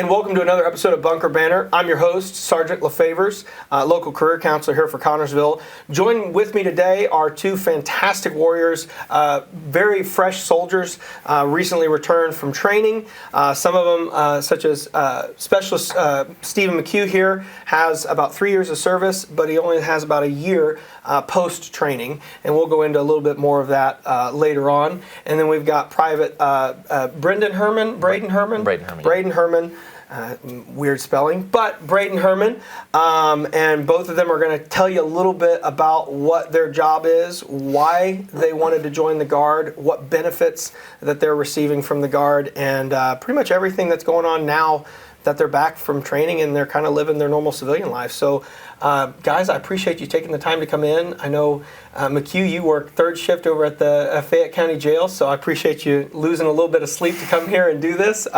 and welcome to another episode of Bunker Banter. I'm your host, Sergeant LaFavors, local career counselor here for Connorsville. Joining with me today are two fantastic warriors, very fresh soldiers, recently returned from training. Some of them, such as Specialist Stephen McHugh here, has about 3 years of service, but he only has about a year post-training, and we'll go into a little bit more of that later on. And then we've got Private Braden Herman, weird spelling, but Braden Herman, and both of them are going to tell you a little bit about what their job is, why they wanted to join the Guard, what benefits that they're receiving from the Guard, and pretty much everything that's going on now that they're back from training and they're kind of living their normal civilian life. So, guys, I appreciate you taking the time to come in. I know, McHugh, you work third shift over at the Fayette County Jail, so I appreciate you losing a little bit of sleep to come here and do this.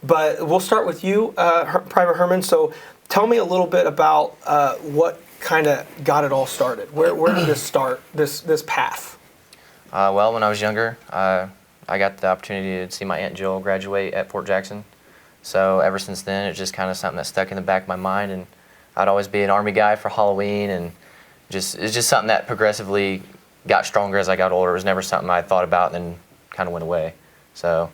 But we'll start with you, Private Herman. So tell me a little bit about what kind of got it all started. Where did this start, this path? Well, when I was younger, I got the opportunity to see my Aunt Jill graduate at Fort Jackson. So ever since then, it's just kind of something that stuck in the back of my mind, and I'd always be an Army guy for Halloween, and it's just something that progressively got stronger as I got older. It was never something I thought about and then kind of went away. So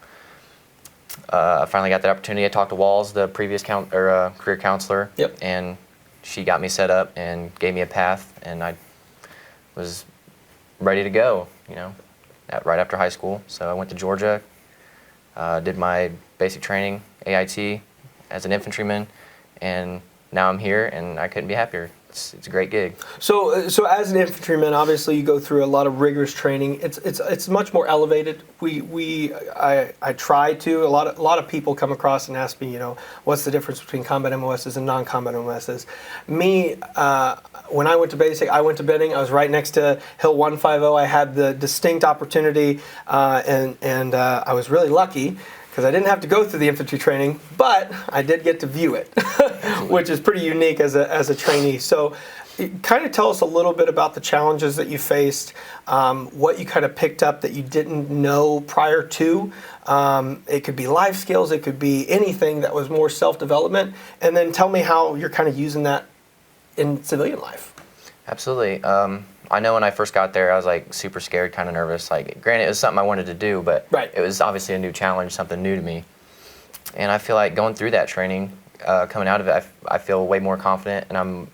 I finally got that opportunity. I talked to Walls, the previous career counselor, Yep. And she got me set up and gave me a path, and I was ready to go, right after high school. So I went to Georgia, did my basic training, AIT, as an infantryman, and now I'm here, and I couldn't be happier. It's a great gig. So as an infantryman, obviously you go through a lot of rigorous training. It's much more elevated. I try to. A lot of people come across and ask me, what's the difference between combat MOSs and non-combat MOSs? Me, when I went to basic, I went to Benning. I was right next to Hill 150. I had the distinct opportunity, and I was really lucky, because I didn't have to go through the infantry training, but I did get to view it, which is pretty unique as a trainee. So kind of tell us a little bit about the challenges that you faced, what you kind of picked up that you didn't know prior to. It could be life skills, it could be anything that was more self-development, and then tell me how you're kind of using that in civilian life. Absolutely. I know when I first got there, I was like super scared, kind of nervous. Like, granted, it was something I wanted to do, but Right. It was obviously a new challenge, something new to me. And I feel like going through that training, coming out of it, I feel way more confident, and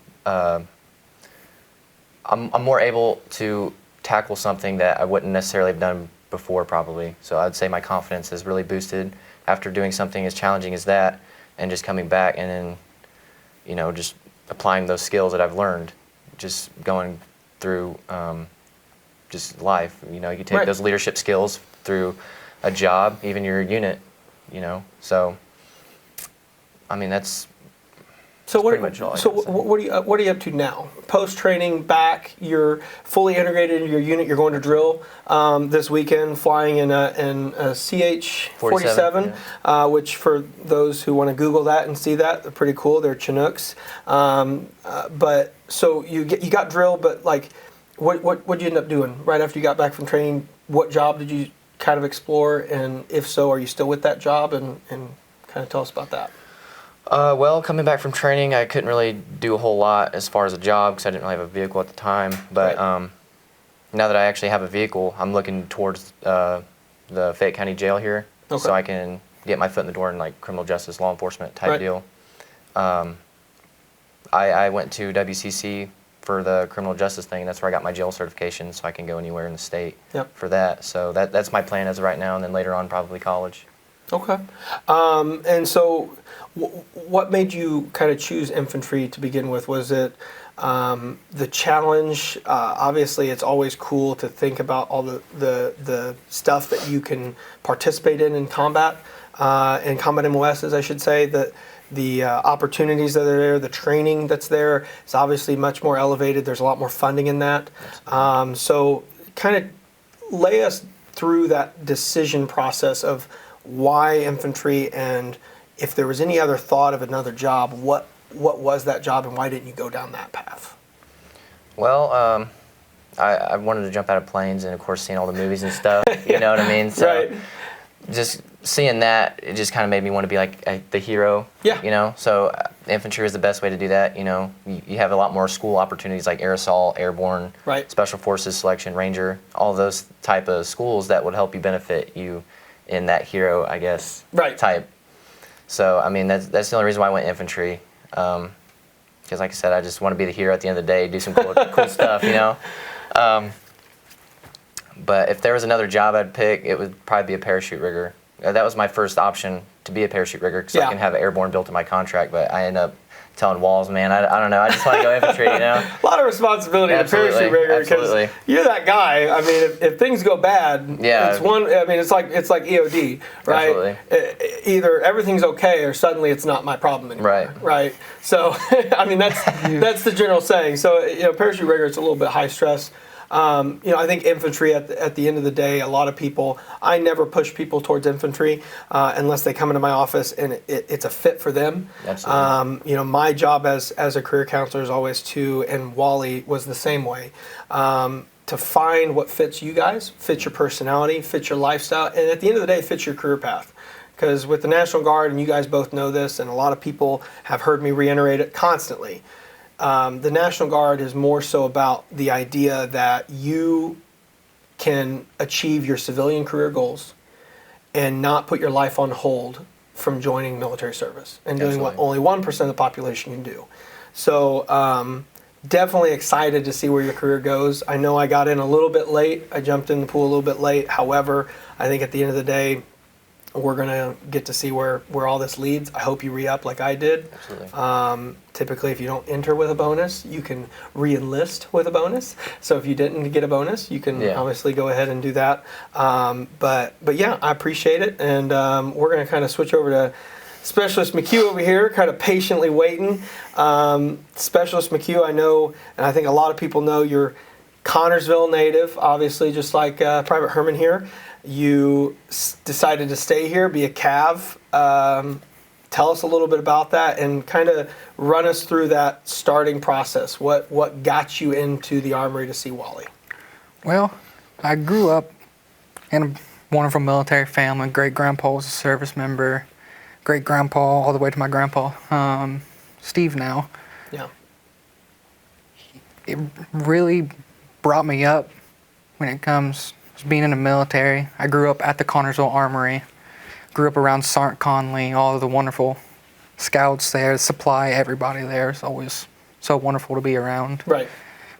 I'm more able to tackle something that I wouldn't necessarily have done before, probably. So I'd say my confidence has really boosted after doing something as challenging as that, and just coming back and then, just applying those skills that I've learned, just going through just life. You take Right. those leadership skills through a job, even your unit, So, I mean, that's pretty much all I can say. What are you up to now? Post training, back, you're fully integrated in your unit. You're going to drill this weekend, flying in a CH-47, which for those who want to Google that and see that, they're pretty cool. They're Chinooks. But so you got drill, but like, what did you end up doing right after you got back from training? What job did you kind of explore, and if so, are you still with that job? And kind of tell us about that. Well, coming back from training, I couldn't really do a whole lot as far as a job because I didn't really have a vehicle at the time. But Right. Now that I actually have a vehicle, I'm looking towards the Fayette County Jail here, Okay. so I can get my foot in the door in like criminal justice, law enforcement type Right. deal. I went to WCC for the criminal justice thing. That's where I got my jail certification, so I can go anywhere in the state for that. So that's my plan as of right now, and then later on probably college. Okay. And so what made you kind of choose infantry to begin with? Was it the challenge? Obviously, it's always cool to think about all the stuff that you can participate in combat MOSs, I should say, the opportunities that are there, the training that's there is obviously much more elevated. There's a lot more funding in that. So kind of lay us through that decision process of why infantry, and if there was any other thought of another job, what was that job, and why didn't you go down that path? Well, I wanted to jump out of planes, and of course seeing all the movies and stuff, you know what I mean? So Right. just seeing that, it just kind of made me want to be like the hero. Yeah. You know, so infantry is the best way to do that. You know, you have a lot more school opportunities like air assault, airborne, Right. special forces selection, ranger, all those type of schools that would help you benefit you in that hero, I guess, Right. type. So I mean, that's the only reason why I went infantry. Because like I said, I just want to be the hero at the end of the day, do some cool stuff, you know. But if there was another job I'd pick, it would probably be a parachute rigger. That was my first option, to be a parachute rigger, because I can have airborne built in my contract. But I end up telling Walls, man, I don't know, I just want to go infantry, you know. A lot of responsibility in parachute rigger, because you're that guy. I mean, if things go bad, it's one. I mean, it's like EOD, right? Absolutely. Either everything's okay, or suddenly it's not my problem anymore. Right. Right. So, I mean, that's the general saying. So, you know, parachute rigger, it's a little bit high stress. You know, I think infantry at the end of the day, a lot of people, I never push people towards infantry unless they come into my office and it's a fit for them. Absolutely. You know, my job as a career counselor is always to, and Wally was the same way, to find what fits you guys, fits your personality, fits your lifestyle, and at the end of the day, fits your career path. Because with the National Guard, and you guys both know this, and a lot of people have heard me reiterate it constantly, the National Guard is more so about the idea that you can achieve your civilian career goals and not put your life on hold from joining military service and doing what only 1% of the population can do. So definitely excited to see where your career goes. I know I got in a little bit late. I jumped in the pool a little bit late. However, I think at the end of the day, we're going to get to see where all this leads. I hope you re-up like I did. Absolutely. Typically, if you don't enter with a bonus, you can re-enlist with a bonus. So if you didn't get a bonus, you can obviously go ahead and do that. But yeah, I appreciate it. And we're going to kind of switch over to Specialist McHugh over here, kind of patiently waiting. Specialist McHugh, I know, and I think a lot of people know, you're Connorsville native, obviously, just like Private Herman here. You decided to stay here, be a Cav. Tell us a little bit about that and kind of run us through that starting process. What got you into the Armory to see Wally? Well, I grew up in a wonderful military family. Great-grandpa was a service member. Great-grandpa, all the way to my grandpa, Steve now. Yeah. It really brought me up when it comes to being in the military. I grew up at the Connorsville Armory. Grew up around Sergeant Conley, all of the wonderful scouts there, supply, everybody there. It's always so wonderful to be around. Right.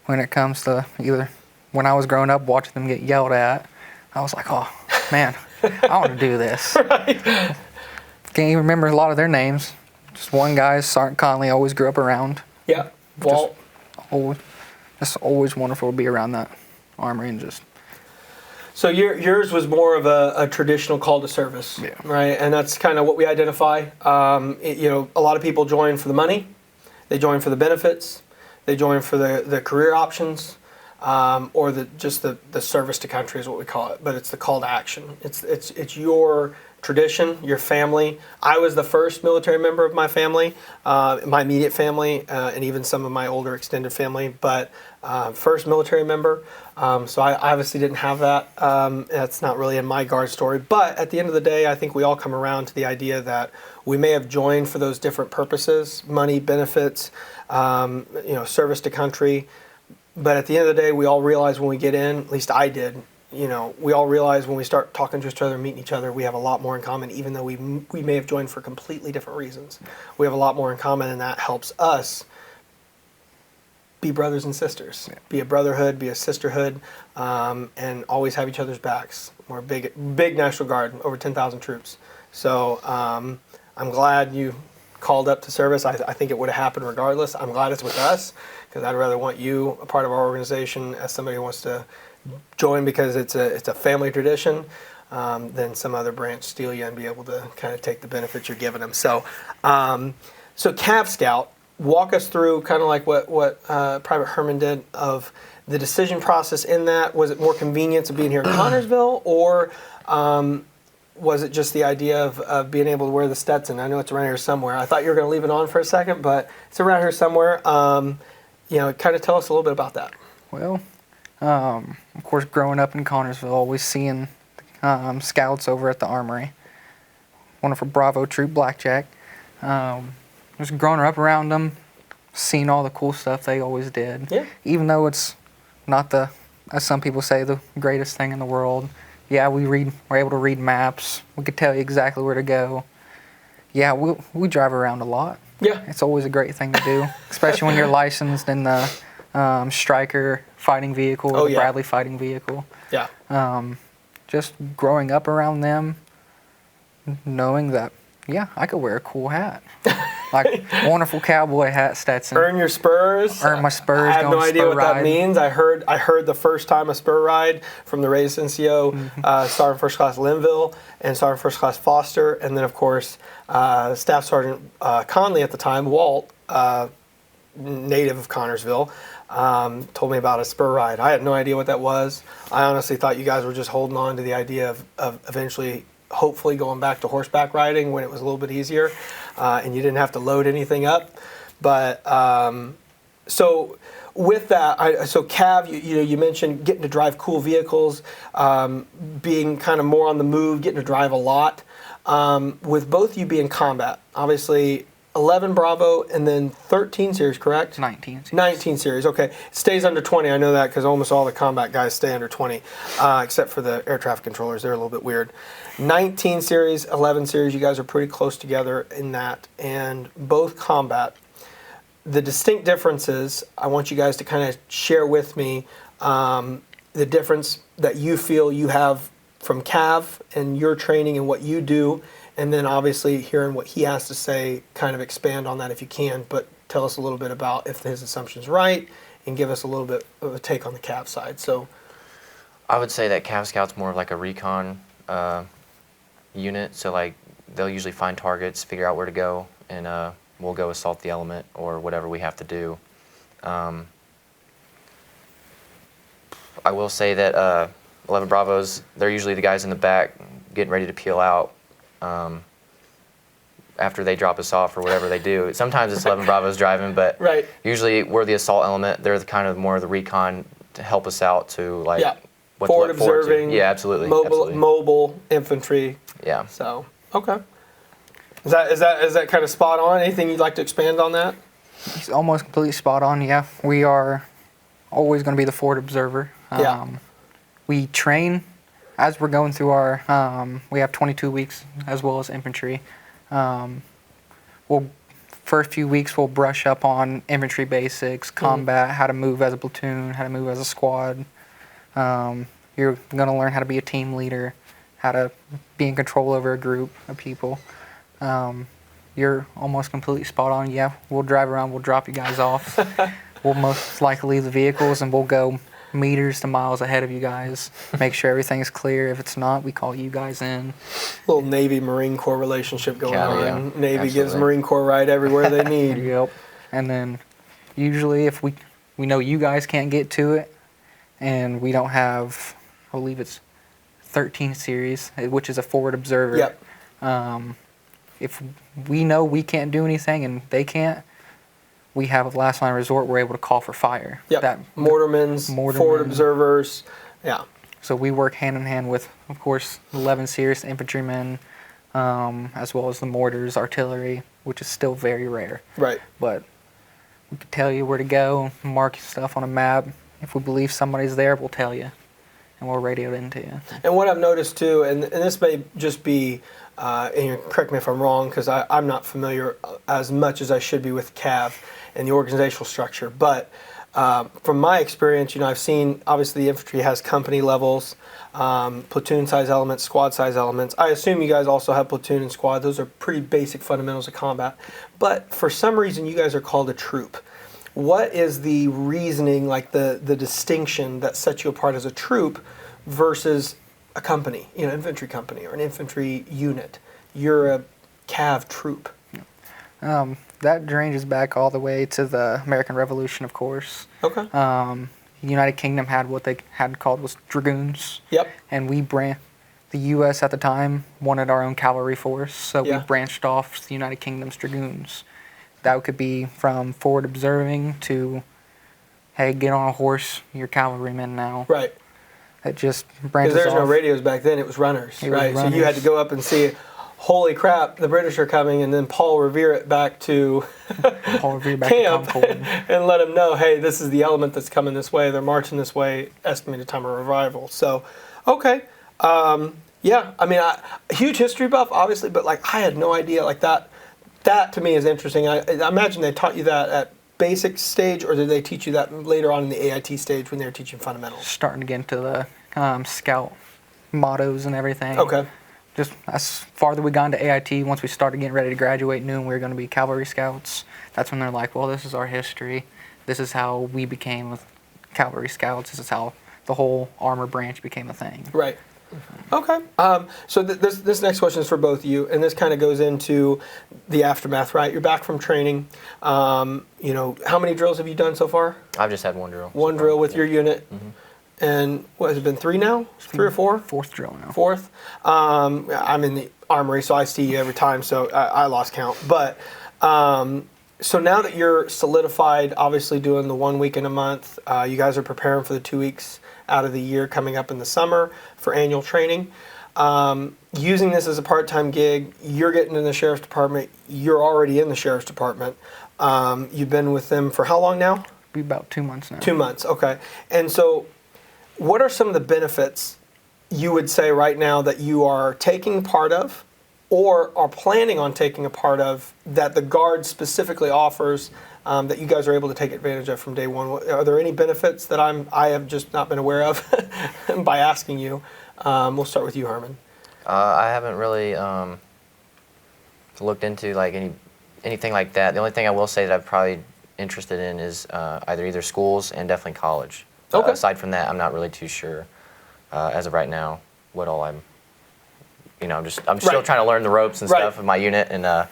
When it comes to either when I was growing up watching them get yelled at, I was like, oh, man, I want to do this. Right. Can't even remember a lot of their names. Just one guy, Sergeant Conley, always grew up around. Yeah. Walt. Just always wonderful to be around that armory and just. So yours was more of a traditional call to service, right? And that's kind of what we identify. You know, a lot of people join for the money, they join for the benefits, they join for the career options, or just the service to country is what we call it. But it's the call to action. It's your tradition, your family. I was the first military member of my family, my immediate family, and even some of my older extended family. But first military member. So I obviously didn't have that. That's not really in my Guard story. But at the end of the day, I think we all come around to the idea that we may have joined for those different purposes, money, benefits, you know, service to country. But at the end of the day, we all realize when we get in, at least I did, you know, we all realize when we start talking to each other, meeting each other, we have a lot more in common, even though we may have joined for completely different reasons. We have a lot more in common, and that helps us be brothers and sisters, be a brotherhood, be a sisterhood, and always have each other's backs. We're a big National Guard, over 10,000 troops. So I'm glad you called up to service. I think it would have happened regardless. I'm glad it's with us, because I'd rather want you a part of our organization as somebody who wants to join because it's a family tradition, than some other branch steal you and be able to kind of take the benefits you're giving them. So, so Cav Scout, walk us through kind of like what Private Herman did of the decision process in that. Was it more convenience of being here in Connorsville, or was it just the idea of being able to wear the Stetson? I know it's around here somewhere. I thought you were going to leave it on for a second, but it's around here somewhere. You know, kind of tell us a little bit about that. Well, of course, growing up in Connorsville, always seeing scouts over at the armory. Wonderful Bravo Troop Blackjack. Just growing up around them, seeing all the cool stuff they always did. Yeah. Even though it's not the, as some people say, the greatest thing in the world. Yeah, we're able to read maps. We could tell you exactly where to go. Yeah, we drive around a lot. Yeah. It's always a great thing to do, especially when you're licensed in the Stryker fighting vehicle or the Bradley fighting vehicle. Yeah. Just growing up around them, knowing that, yeah, I could wear a cool hat. Like wonderful cowboy hat, Stetson. Earn your spurs. Earn my spurs. I have going no idea spur what that ride. means. I heard the first time a spur ride from the raised NCO, Sergeant First Class Linville and Sergeant First Class Foster, and then of course Staff Sergeant Conley at the time, Walt, native of Connorsville, told me about a spur ride. I had no idea what that was. I honestly thought you guys were just holding on to the idea of eventually, hopefully, going back to horseback riding when it was a little bit easier, and you didn't have to load anything up. But so with that, so Cav, you mentioned getting to drive cool vehicles, being kind of more on the move, getting to drive a lot. With both you being combat, obviously 11 Bravo and then 13 series, correct? 19 series. 19 series, okay. It stays under 20. I know that because almost all the combat guys stay under 20, except for the air traffic controllers. They're a little bit weird. 19 series, 11 series, you guys are pretty close together in that. And both combat. The distinct differences, I want you guys to kind of share with me the difference that you feel you have from Cav and your training and what you do. And then obviously hearing what he has to say, kind of expand on that if you can, but tell us a little bit about if his assumption's right and give us a little bit of a take on the Cav side. So, I would say that Cav Scout's more of like a recon unit. So like they'll usually find targets, figure out where to go, and we'll go assault the element or whatever we have to do. I will say that 11 Bravos, they're usually the guys in the back getting ready to peel out after they drop us off or whatever they do. Sometimes it's 11 Bravos driving, but right. usually we're the assault element. They're the kind of more of the recon to help us out to like what to forward look forward observing. to. Yeah, absolutely. Mobile infantry. Yeah. So, okay. Is that kind of spot on? Anything you'd like to expand on that? He's almost completely spot on, yeah. We are always going to be the forward observer. We train as we're going through our, we have 22 weeks as well as infantry. First few weeks we'll brush up on infantry basics, combat, how to move as a platoon, how to move as a squad. You're going to learn how to be a team leader, how to be in control over a group of people. You're almost completely spot on. Yeah, we'll drive around, we'll drop you guys off. We'll most likely leave the vehicles and we'll go meters to miles ahead of you guys. Make sure everything's clear. If it's not, we call you guys in. Little Navy Marine Corps relationship going on. Yeah, Navy absolutely. gives Marine Corps ride everywhere they need. Yep. And then usually if we know you guys can't get to it and we don't have, I believe it's 13 series, which is a forward observer. Yep. If we know we can't do anything and they can't, we have a last line resort. We're able to call for fire. Yep. Mortarmans, forward observers. Yeah. So we work hand in hand with, of course, 11 series infantrymen, as well as the mortars, artillery, which is still very rare. Right. But we can tell you where to go, mark stuff on a map. If we believe somebody's there, we'll tell you, and we'll radio it into you. And what I've noticed too, and this may just be, and correct me if I'm wrong, because I'm not familiar as much as I should be with CAV and the organizational structure, but from my experience, I've seen, obviously the infantry has company levels, platoon size elements, squad size elements. I assume you guys also have platoon and squad. Those are pretty basic fundamentals of combat. But for some reason, you guys are called a troop. What is the reasoning, like the distinction that sets you apart as a troop versus a company, infantry company or an infantry unit? You're a CAV troop. That ranges back all the way to the American Revolution, of course. Okay. The United Kingdom had what they had called was dragoons. Yep. And the U.S. at the time wanted our own cavalry force, so we branched off to the United Kingdom's dragoons. That could be from forward observing to, hey, get on a horse, you're cavalrymen now. Right. It just Because branches there's no off. radios back then; it was runners, It was right? So you had to runners. go up and see, holy crap, the British are coming, and then Paul Revere it back to Paul Revere back to camp Concord. and let them know, hey, this is the element that's coming this way. They're marching this way. Estimated time of arrival. So, okay, yeah. I mean, huge history buff, obviously, but like I had no idea like that. That to me is interesting. I imagine they taught you that at basic stage, or did they teach you that later on in the AIT stage when they were teaching fundamentals? Starting to get into the scout mottos and everything. Okay. Just as farther we got into AIT, once we started getting ready to graduate, knowing we were going to be cavalry scouts, that's when they're like, well, this is our history. This is how we became with cavalry scouts. This is how the whole armor branch became a thing. Right. Okay. So this next question is for both of you, and this kind of goes into the aftermath, right? You're back from training. You know, how many drills have you done so far? I've just had one drill. One drill with your unit. And what has it been, 3 now? 3 or 4? Fourth drill now. Fourth. I'm in the armory, so I see you every time, so I lost count. But so now that you're solidified, obviously doing the 1 week in a month, you guys are preparing for the 2 weeks out of the year coming up in the summer for annual training. Using this as a part-time gig, you're getting in the sheriff's department. You're already in the sheriff's department. You've been with them for how long now? Be about 2 months now. 2 months, okay. And so what are some of the benefits you would say right now that you are taking part of or are planning on taking a part of that the Guard specifically offers that you guys are able to take advantage of from day one? Are there any benefits that I have just not been aware of by asking you? We'll start with you, Herman. I haven't really looked into like anything like that. The only thing I will say that I'm probably interested in is either schools and definitely college. Okay. Aside from that, I'm not really too sure as of right now what all I'm. You know, I'm still Right. trying to learn the ropes and Right. stuff of my unit, and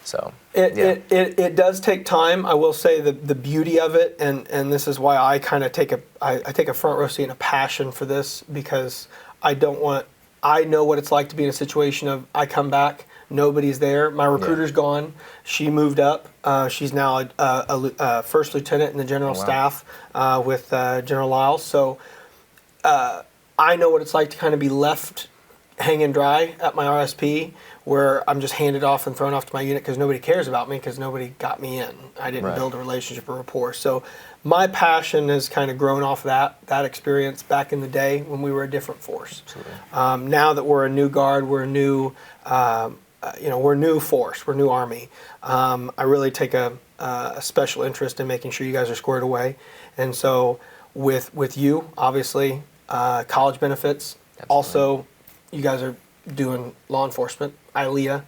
so yeah. It does take time. I will say the beauty of it, and this is why I kind of take a front row seat and a passion for this, because I know what it's like to be in a situation of I come back, nobody's there, my recruiter's gone, she moved up, she's now a first lieutenant in the general staff with General Lyles. So I know what it's like to kind of be left hanging dry at my RSP, where I'm just handed off and thrown off to my unit because nobody cares about me because nobody got me in. I didn't Right. build a relationship or rapport. So my passion has kind of grown off that experience back in the day when we were a different force. Absolutely. Now that we're a new Guard, we're a new, we're a new force, we're a new Army. I really take a special interest in making sure you guys are squared away. And so with you, obviously, college benefits. Absolutely. Also, you guys are doing law enforcement, ILEA.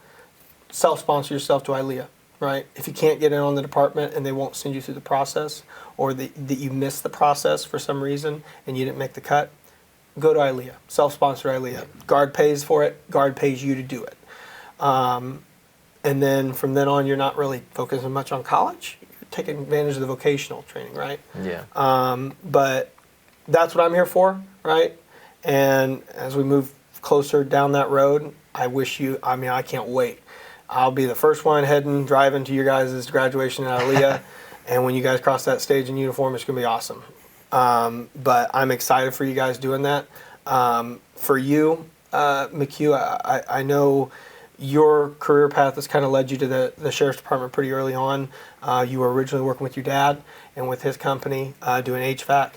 Self-sponsor yourself to ILEA, right? If you can't get in on the department and they won't send you through the process, or that you missed the process for some reason and you didn't make the cut, go to ILEA. Self-sponsor ILEA. Guard pays for it. Guard pays you to do it. And then from then on, you're not really focusing much on college. You're taking advantage of the vocational training, right? Yeah. But that's what I'm here for, right? And as we move closer down that road, I can't wait. I'll be the first one driving to your guys' graduation at Aliyah, and when you guys cross that stage in uniform, it's going to be awesome. But I'm excited for you guys doing that. For you, McHugh, I know your career path has kind of led you to the Sheriff's Department pretty early on. You were originally working with your dad and with his company doing HVAC.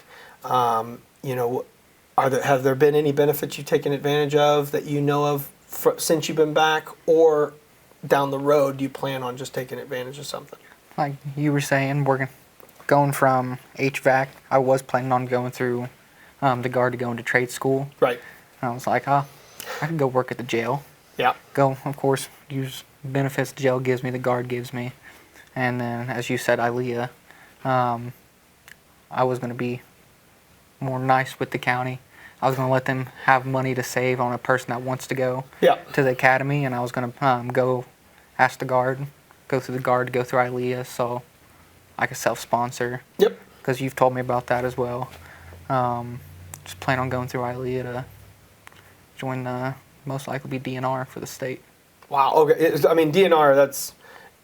Have there been any benefits you've taken advantage of that you know of since you've been back, or down the road do you plan on just taking advantage of something? Like you were saying, we're going from HVAC. I was planning on going through the Guard to go into trade school. Right. And I was like, I could go work at the jail. Yeah. Go, of course, use benefits the jail gives me, the Guard gives me. And then, as you said, ILEA, I was going to be more nice with the county. I was going to let them have money to save on a person that wants to go Yeah. to the academy, and I was going to go ask the Guard, go through the Guard to go through ILEA, so I could self-sponsor. Yep. Because you've told me about that as well. Just plan on going through ILEA to join most likely be DNR for the state. Wow. Okay. DNR, that's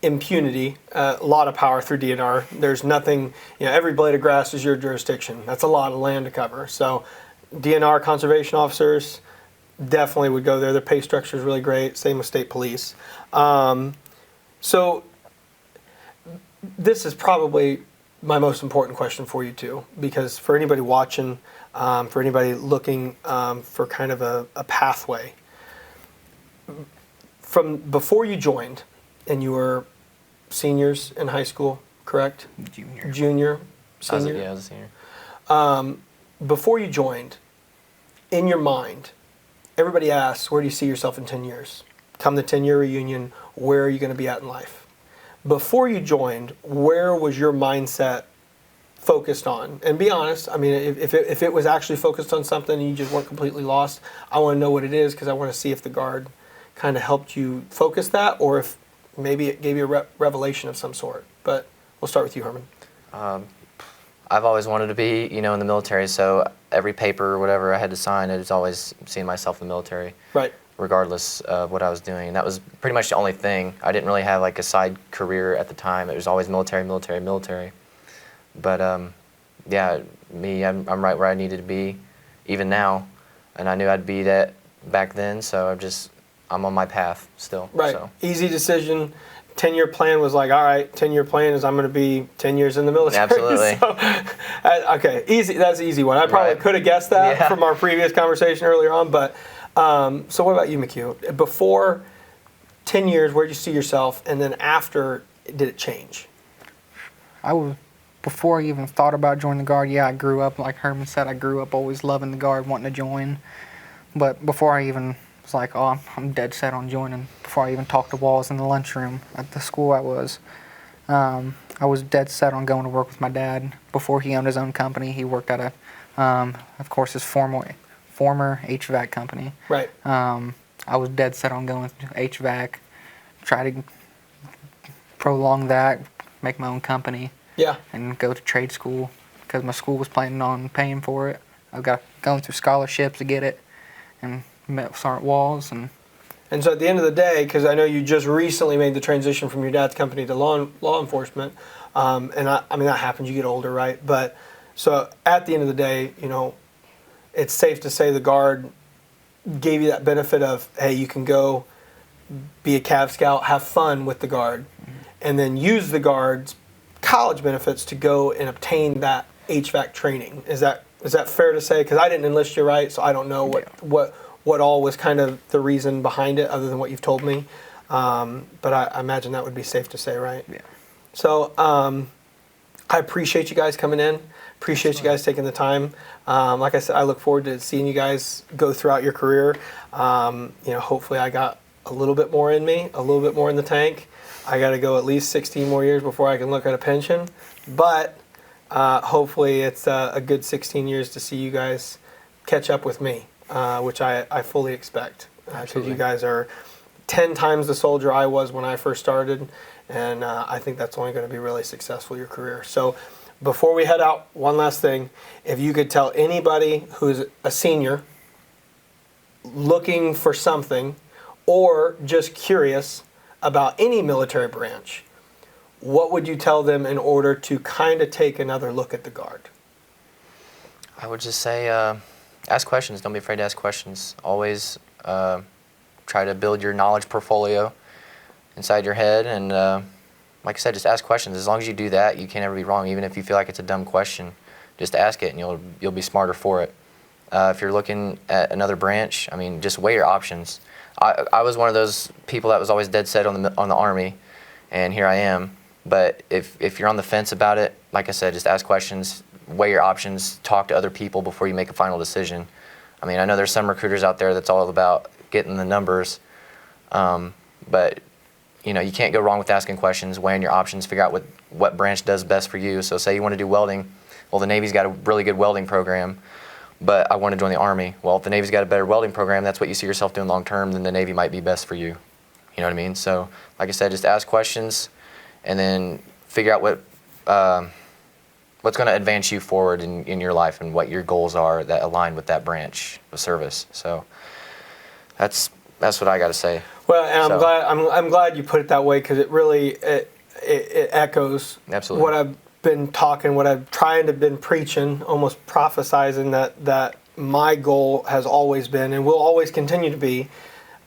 impunity. A lot of power through DNR. There's nothing, every blade of grass is your jurisdiction. That's a lot of land to cover. So DNR conservation officers definitely would go there. Their pay structure is really great. Same with state police. So this is probably my most important question for you too, because for anybody watching, for anybody looking for kind of a pathway, from before you joined, and you were seniors in high school, correct? Junior, senior? I was a senior. Before you joined, in your mind, everybody asks, where do you see yourself in 10 years? Come the 10-year reunion, where are you going to be at in life? Before you joined, where was your mindset focused on? And be honest, I mean, if it was actually focused on something and you just weren't completely lost, I want to know what it is, because I want to see if the Guard kind of helped you focus that, or if maybe it gave you a revelation of some sort. But we'll start with you, Herman. I've always wanted to be, in the military, so every paper or whatever I had to sign, it was always seeing myself in the military. Right. Regardless of what I was doing. And that was pretty much the only thing. I didn't really have like a side career at the time. It was always military, military, military. But yeah, I'm right where I needed to be, even now. And I knew I'd be that back then, so I'm on my path still. Right. So. Easy decision. 10-year plan was like, all right, 10-year plan is I'm going to be 10 years in the military. Absolutely. So, okay, easy. That's an easy one. I probably could have guessed that from our previous conversation earlier on. But so what about you, McHugh? Before 10 years, where did you see yourself? And then after, did it change? Before I even thought about joining the Guard, I grew up, like Herman said, I grew up always loving the Guard, wanting to join. But before I even was like, oh, I'm dead set on joining, before I even talked to walls in the lunchroom at the school I was dead set on going to work with my dad. Before he owned his own company, he worked at of course, his former HVAC company. Right. I was dead set on going to HVAC, try to prolong that, make my own company. Yeah. And go to trade school, because my school was planning on paying for it. I got going through scholarships to get it, and met with Sergeant Walls. And so at the end of the day, because I know you just recently made the transition from your dad's company to law enforcement, and I mean that happens, you get older, right? But so at the end of the day, it's safe to say the Guard gave you that benefit of, hey, you can go be a Cav Scout, have fun with the Guard, and then use the Guard's college benefits to go and obtain that HVAC training. Is that fair to say? Because I didn't enlist you, right? So I don't know what all was kind of the reason behind it, other than what you've told me. But I imagine that would be safe to say, right? Yeah. So I appreciate you guys coming in. Appreciate you guys taking the time. Like I said, I look forward to seeing you guys go throughout your career. Hopefully I got a little bit more in me, a little bit more in the tank. I got to go at least 16 more years before I can look at a pension. But hopefully it's a good 16 years to see you guys catch up with me, which I fully expect. Because you guys are 10 times the soldier I was when I first started. And I think that's only going to be really successful, your career. So before we head out, one last thing. If you could tell anybody who's a senior looking for something or just curious about any military branch, what would you tell them in order to kind of take another look at the Guard? I would just say ask questions. Don't be afraid to ask questions. Always try to build your knowledge portfolio inside your head, and like I said, just ask questions. As long as you do that, you can't ever be wrong. Even if you feel like it's a dumb question, just ask it, and you'll be smarter for it. If you're looking at another branch, I mean, just weigh your options. I was one of those people that was always dead set on the Army, and here I am. But if you're on the fence about it, like I said, just ask questions, weigh your options, talk to other people before you make a final decision. I mean, I know there's some recruiters out there that's all about getting the numbers, but you can't go wrong with asking questions, weighing your options, figure out what branch does best for you. So say you want to do welding, well, the Navy's got a really good welding program, but I want to join the Army. Well, if the Navy's got a better welding program, that's what you see yourself doing long term, then the Navy might be best for you. You know what I mean? So like I said, just ask questions and then figure out what's going to advance you forward in your life and what your goals are that align with that branch of service. So that's what I got to say. Well, and I'm glad you put it that way, because it really it echoes Absolutely what I've been talking, what I've been preaching, almost prophesizing that my goal has always been, and will always continue to be,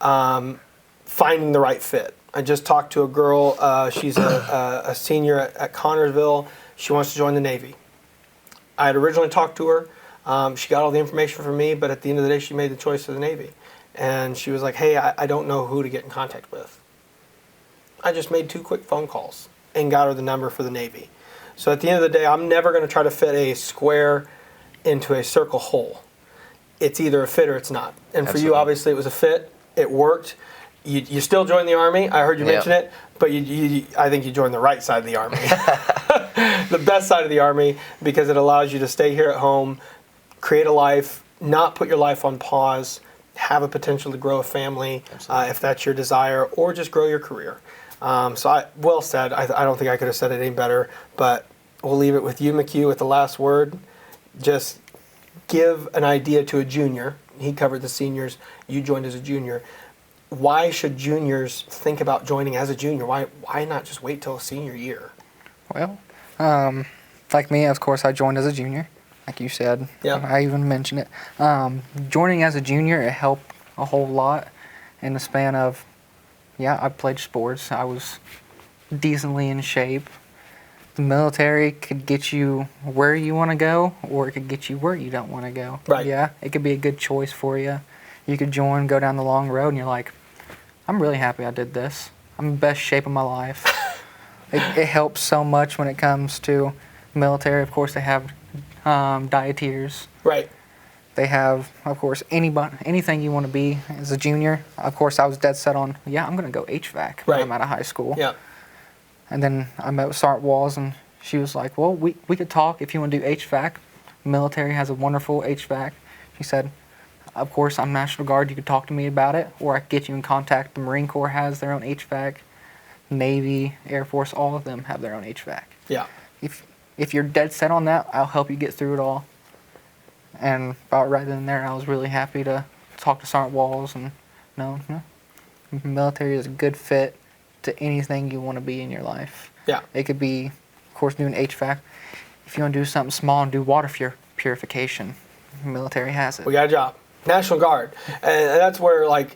finding the right fit. I just talked to a girl. She's a senior at Connorsville. She wants to join the Navy. I had originally talked to her. She got all the information from me, but at the end of the day, she made the choice to the Navy. And she was like, hey, I don't know who to get in contact with. I just made 2 quick phone calls and got her the number for the Navy. So at the end of the day, I'm never going to try to fit a square into a circle hole. It's either a fit or it's not. And for you, Absolutely. obviously, it was a fit. It worked. You still joined the Army. I heard you mention it, but I think you joined the right side of the Army. The best side of the Army, because it allows you to stay here at home, create a life, not put your life on pause, have a potential to grow a family if that's your desire, or just grow your career. Well said. I don't think I could have said it any better, but we'll leave it with you, McHugh, with the last word. Just give an idea to a junior. He covered the seniors. You joined as a junior. Why should juniors think about joining as a junior? Why not just wait till a senior year? Well, like me, of course, I joined as a junior, like you said. Yeah. I even mentioned it. Joining as a junior, it helped a whole lot in the span of, I played sports. I was decently in shape. The military could get you where you want to go, or it could get you where you don't want to go. Right. Yeah, it could be a good choice for you. You could join, go down the long road, and you're like, I'm really happy I did this. I'm in the best shape of my life. It helps so much when it comes to military. Of course, they have dieters. Right. They have, of course, anything you want to be as a junior. Of course, I was dead set on, I'm going to go HVAC when I'm out of high school. Yeah. And then I met with Sergeant Walls, and she was like, well, we could talk if you want to do HVAC. Military has a wonderful HVAC. She said, of course, I'm National Guard. You could talk to me about it, or I could get you in contact. The Marine Corps has their own HVAC. Navy, Air Force, all of them have their own HVAC. Yeah. If you're dead set on that, I'll help you get through it all. And about right then and there, I was really happy to talk to Sergeant Walls, and no, military is a good fit to anything you want to be in your life. Yeah. It could be, of course, doing HVAC. If you want to do something small and do water purification, military has it. We got a job. National Guard. And that's where,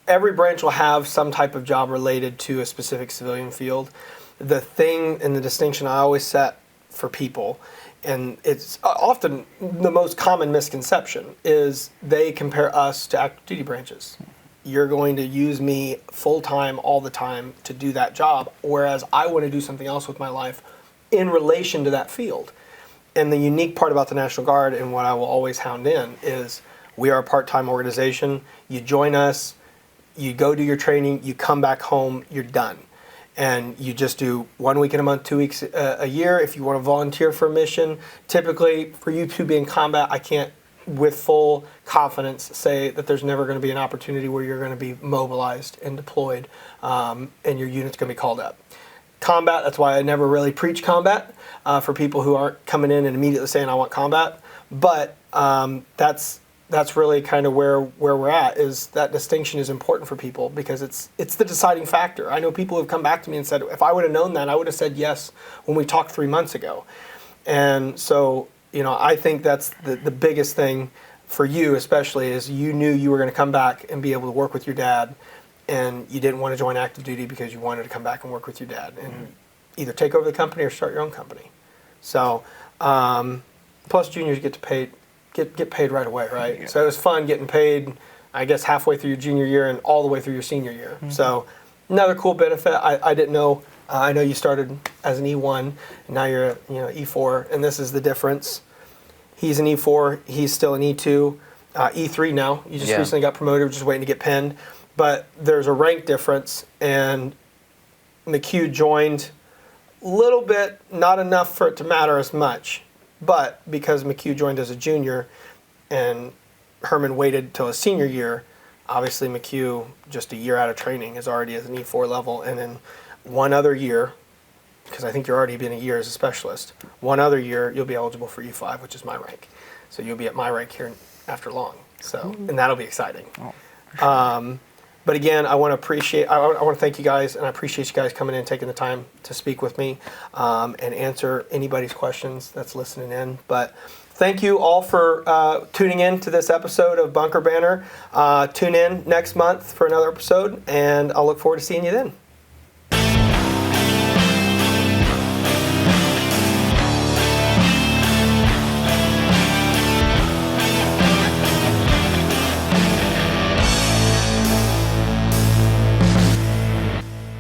every branch will have some type of job related to a specific civilian field. The thing and the distinction I always set for people, and it's often the most common misconception, is they compare us to active duty branches. You're going to use me full-time all the time to do that job, whereas I want to do something else with my life in relation to that field. And the unique part about the National Guard, and what I will always hound in, is we are a part-time organization. You join us, you go do your training, you come back home, you're done. And you just do 1 week in a month, 2 weeks a year. If you want to volunteer for a mission, typically for you to be in combat, I can't with full confidence say that there's never going to be an opportunity where you're going to be mobilized and deployed and your unit's going to be called up. Combat, that's why I never really preach combat for people who aren't coming in and immediately saying I want combat. But that's really kind of where we're at, is that distinction is important for people, because it's the deciding factor. I know people have come back to me and said, if I would have known that, I would have said yes when we talked 3 months ago. And so, I think that's the biggest thing for you especially, is you knew you were going to come back and be able to work with your dad, and you didn't want to join active duty because you wanted to come back and work with your dad and either take over the company or start your own company. So, plus juniors get paid right away, right? Yeah. So it was fun getting paid, I guess, halfway through your junior year and all the way through your senior year. Mm-hmm. So another cool benefit. I didn't know. I know you started as an E1, and now you're E4, and this is the difference. He's an E4. He's still an E2. E3 now. You just recently got promoted. We're just waiting to get pinned. But there's a rank difference, and McHugh joined a little bit, not enough for it to matter as much. But because McHugh joined as a junior and Herman waited till his senior year, obviously McHugh, just a year out of training, is already at an E4 level. And then one other year, because I think you're already been a year as a specialist, one other year you'll be eligible for E5, which is my rank. So you'll be at my rank here after long. So, and that'll be exciting. But again, I want to thank you guys, and I appreciate you guys coming in and taking the time to speak with me and answer anybody's questions that's listening in. But thank you all for tuning in to this episode of Bunker Banter. Tune in next month for another episode, and I'll look forward to seeing you then.